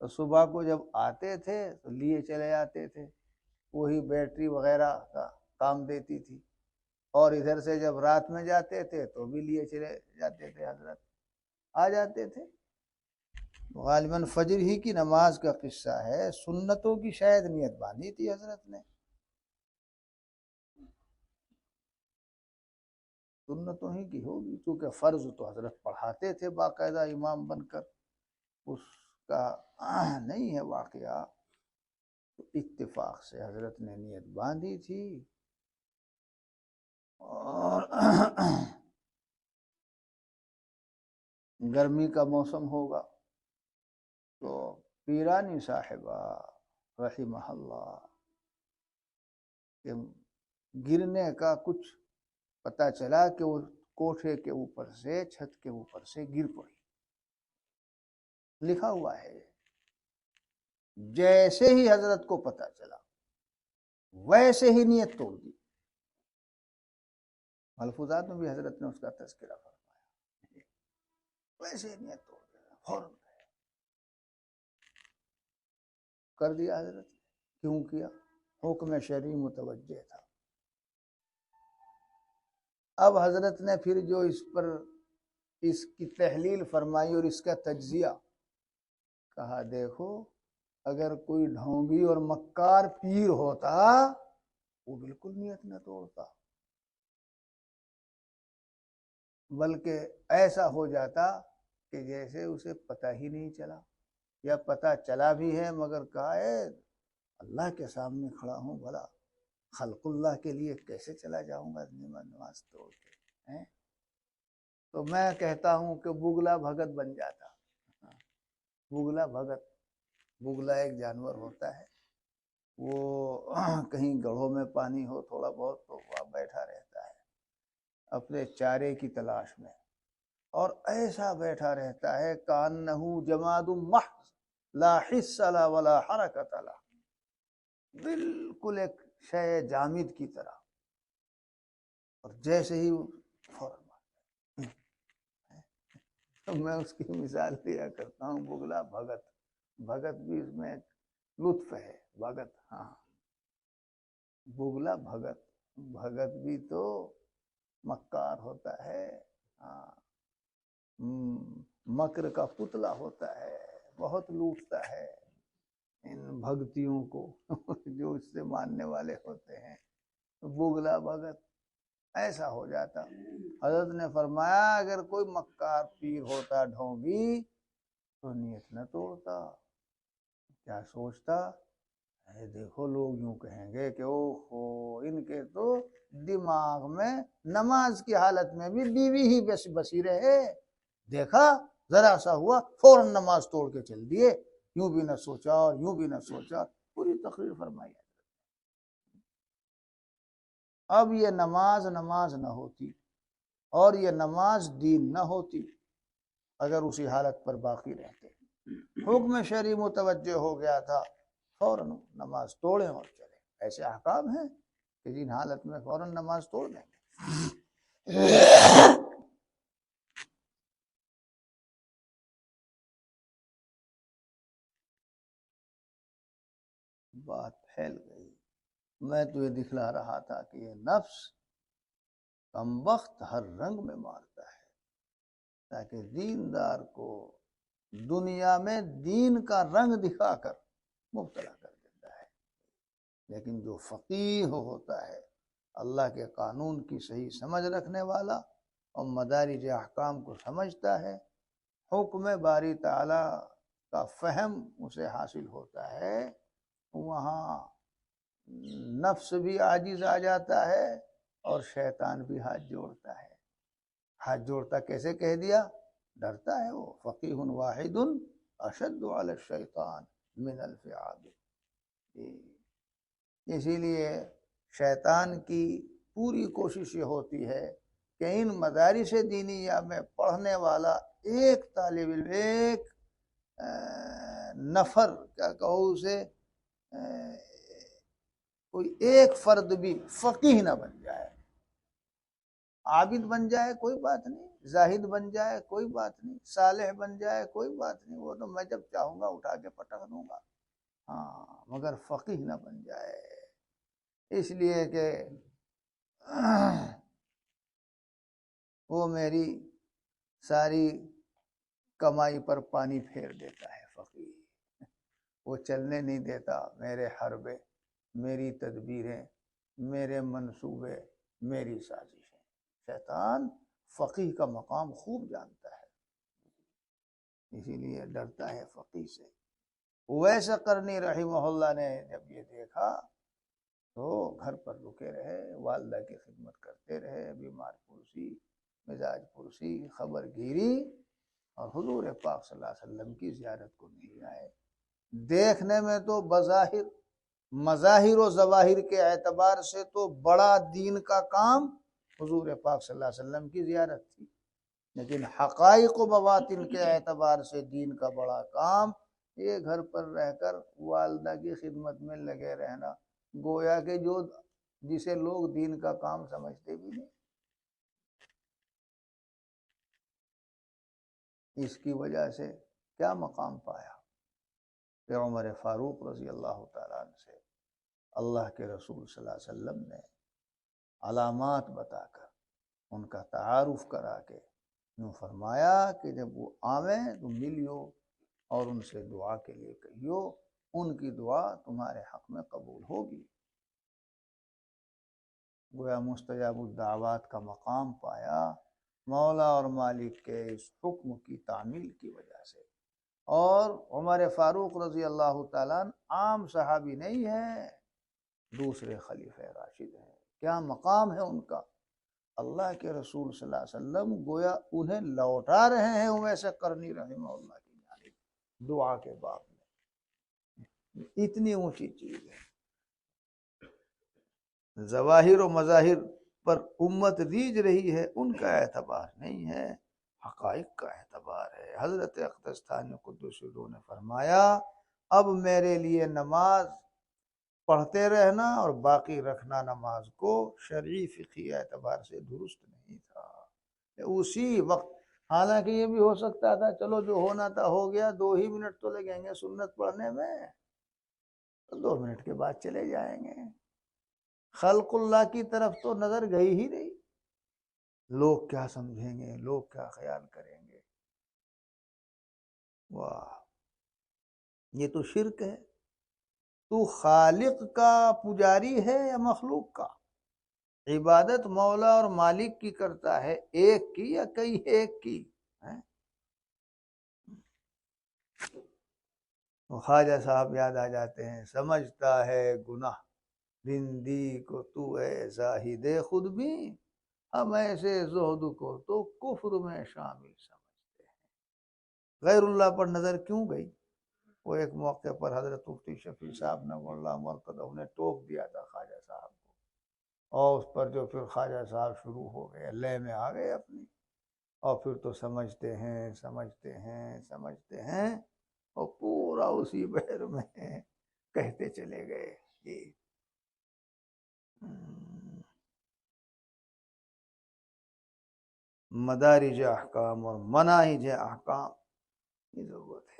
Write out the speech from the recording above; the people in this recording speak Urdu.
تو صبح کو جب آتے تھے تو لیے چلے آتے تھے، وہی بیٹری وغیرہ کا کام دیتی تھی، اور ادھر سے جب رات میں جاتے تھے تو بھی لیے چلے جاتے تھے، حضرت آ جاتے تھے۔ غالباً فجر ہی کی نماز کا قصہ ہے، سنتوں کی شاید نیت باندھی تھی حضرت نے، سنتوں ہی کی ہوگی، کیونکہ فرض تو حضرت پڑھاتے تھے باقاعدہ امام بن کر، اس کا نہیں ہے واقعہ، تو اتفاق سے حضرت نے نیت باندھی تھی۔ اور گرمی کا موسم ہوگا تو پیرانی صاحبہ رحمہ اللہ کہ گرنے کا کچھ پتہ چلا کہ وہ کوٹھے کے اوپر سے، چھت کے اوپر سے گر پڑی، لکھا ہوا ہے۔ جیسے ہی حضرت کو پتہ چلا ویسے ہی نیت توڑ دی، ملفوظات میں بھی حضرت نے اس کا تذکرہ فرمایا، ویسے ہی نیت توڑ دیا، فوراً کر دیا حضرت نے۔ کیوں کیا؟ حکم شرعی متوجہ تھا۔ اب حضرت نے پھر جو اس پر اس کی تحلیل فرمائی اور اس کا تجزیہ کہا، دیکھو اگر کوئی ڈھونگی اور مکار پیر ہوتا وہ بالکل نیت نہ توڑتا، بلکہ ایسا ہو جاتا کہ جیسے اسے پتہ ہی نہیں چلا، یا پتہ چلا بھی ہے مگر کہا ہے اللہ کے سامنے کھڑا ہوں، بھلا خلق اللہ کے لیے کیسے چلا جاؤں گا نماز توڑ کے؟ تو میں کہتا ہوں کہ بگلا بھگت بن جاتا۔ بگلا بھگت، بگلا ایک جانور ہوتا ہے، وہ کہیں گڑھوں میں پانی ہو تھوڑا بہت تو وہاں بیٹھا رہتا ہے اپنے چارے کی تلاش میں، اور ایسا بیٹھا رہتا ہے کأنہ جماد محض لا حس لا ولا حرکت لا، بالکل ایک شے جامد کی طرح، اور جیسے ہی فوراً میں اس کی مثال دیا کرتا ہوں بگلا بھگت، بھگت بھی اس میں ایک لطف ہے، بھگت، ہاں بگلا بھگت، بھگت بھی تو مکار ہوتا ہے، ہاں مکر کا پتلا ہوتا ہے، بہت لوٹتا ہے ان بھگتیوں کو جو اس سے ماننے والے ہوتے ہیں، بگلا بھگت ایسا ہو جاتا۔ حضرت نے فرمایا اگر کوئی مکار پیر ہوتا، ڈھونگی، تو نیت نہ توڑتا، کیا سوچتا ہے دیکھو لوگ یوں کہیں گے کہ اوہو ان کے تو دماغ میں نماز کی حالت میں بھی بیوی ہی بسی رہے، دیکھا ذرا سا ہوا فوراً نماز توڑ کے چل دیے، یوں بھی نہ سوچا اور یوں بھی نہ سوچا، پوری تقریر فرمائی۔ اب یہ نماز نہ ہوتی، اور یہ نماز دین نہ ہوتی اگر اسی حالت پر باقی رہتے۔ حکم شرعی متوجہ ہو گیا تھا، فوراً نماز توڑیں اور چلیں، ایسے احکام ہیں کہ جن حالت میں فوراً نماز توڑ دیں گے۔ بات پھیل گئی، میں تو یہ دکھلا رہا تھا کہ یہ نفس کمبخت ہر رنگ میں مارتا ہے تاکہ دیندار کو دنیا میں دین کا رنگ دکھا کر مبتلا کر دیتا ہے، لیکن جو فقیہ ہوتا ہے، اللہ کے قانون کی صحیح سمجھ رکھنے والا اور مدارج احکام کو سمجھتا ہے، حکم باری تعالی کا فہم اسے حاصل ہوتا ہے، وہاں نفس بھی عاجز آ جاتا ہے اور شیطان بھی ہاتھ جوڑتا ہے۔ ہاتھ جوڑتا کیسے کہہ دیا؟ ڈرتا ہے وہ، فقیہ واحد اشد علی الشیطان من الف عابد۔ اسی لیے شیطان کی پوری کوشش یہ ہوتی ہے کہ ان مدارس دینیہ میں پڑھنے والا ایک طالب علم، ایک نفر، کیا کہو اسے، کوئی ایک فرد بھی فقیہ نہ بن جائے، عابد بن جائے کوئی بات نہیں، زاہد بن جائے کوئی بات نہیں، صالح بن جائے کوئی بات نہیں، وہ تو میں جب چاہوں گا اٹھا کے پٹک دوں گا، ہاں مگر فقیہ نہ بن جائے، اس لیے کہ وہ میری ساری کمائی پر پانی پھیر دیتا ہے فقیہ، وہ چلنے نہیں دیتا میرے حربے، میری تدبیریں، میرے منصوبے، میری سازشیں۔ شیطان فقیہ کا مقام خوب جانتا ہے، اسی لیے ڈرتا ہے فقیہ سے۔ اویس قرنی رحمہ اللہ نے جب یہ دیکھا تو گھر پر رکے رہے، والدہ کی خدمت کرتے رہے، بیمار پرسی، مزاج پرسی، خبر گیری، اور حضور پاک صلی اللہ علیہ وسلم کی زیارت کو نہیں آئے۔ دیکھنے میں تو بظاہر مظاہر و ظواہر کے اعتبار سے تو بڑا دین کا کام حضور پاک صلی اللہ علیہ وسلم کی زیارت تھی، لیکن حقائق و بواطن کے اعتبار سے دین کا بڑا کام یہ گھر پر رہ کر والدہ کی خدمت میں لگے رہنا، گویا کہ جسے لوگ دین کا کام سمجھتے بھی نہیں۔ اس کی وجہ سے کیا مقام پایا کہ عمر فاروق رضی اللہ تعالیٰ عنہ سے اللہ کے رسول صلی اللہ علیہ وسلم نے علامات بتا کر ان کا تعارف کرا کے یوں فرمایا کہ جب وہ آویں تو ملیو اور ان سے دعا کے لیے کہیو، ان کی دعا تمہارے حق میں قبول ہوگی۔ گویا مستجاب الدعوات کا مقام پایا مولا اور مالک کے اس حکم کی تعمیل کی وجہ سے۔ اور عمر فاروق رضی اللہ تعالیٰ عنہ عام صحابی نہیں ہے، دوسرے خلیفہ راشد ہیں، کیا مقام ہے ان کا۔ اللہ کے رسول صلی اللہ علیہ وسلم گویا انہیں لوٹا رہے ہیں اویس قرنی رحمہ اللہ کی جانب دعا کے باب میں، اتنی اونچی چیز ہے۔ ظواہر و مظاہر پر امت ریج رہی ہے، ان کا اعتبار نہیں ہے، حقائق کا اعتبار ہے۔ حضرت اقدس ثانی قدس سرور نے فرمایا اب میرے لیے نماز پڑھتے رہنا اور باقی رکھنا نماز کو شرعی فقہی اعتبار سے درست نہیں تھا۔ اسی وقت حالانکہ یہ بھی ہو سکتا تھا چلو جو ہونا تھا ہو گیا، 2 ہی منٹ تو لگیں گے سنت پڑھنے میں، تو 2 منٹ کے بعد چلے جائیں گے، خلق اللہ کی طرف تو نظر گئی ہی نہیں، لوگ کیا سمجھیں گے، لوگ کیا خیال کریں گے۔ واہ، یہ تو شرک ہے۔ تو خالق کا پجاری ہے یا مخلوق کا؟ عبادت مولا اور مالک کی کرتا ہے، ایک کی یا کئی ایک کی؟ خواجہ صاحب یاد آ جاتے ہیں، سمجھتا ہے گناہ رندی کو تو ہے زاہد خود بھی، ہم ایسے زہد کو تو کفر میں شامل سمجھتے ہیں۔ غیر اللہ پر نظر کیوں گئی؟ وہ ایک موقع پر حضرت مفتی شفیع صاحب نے اللہ مرکزہ نے ٹوک دیا تھا خواجہ صاحب کو، اور اس پر جو پھر خواجہ صاحب شروع ہو گئے، لے میں آ گئے اپنی، اور پھر تو سمجھتے ہیں سمجھتے ہیں سمجھتے ہیں، اور پورا اسی بحر میں کہتے چلے گئے۔ مدارج احکام اور مناہج احکام کی ضرورت ہے۔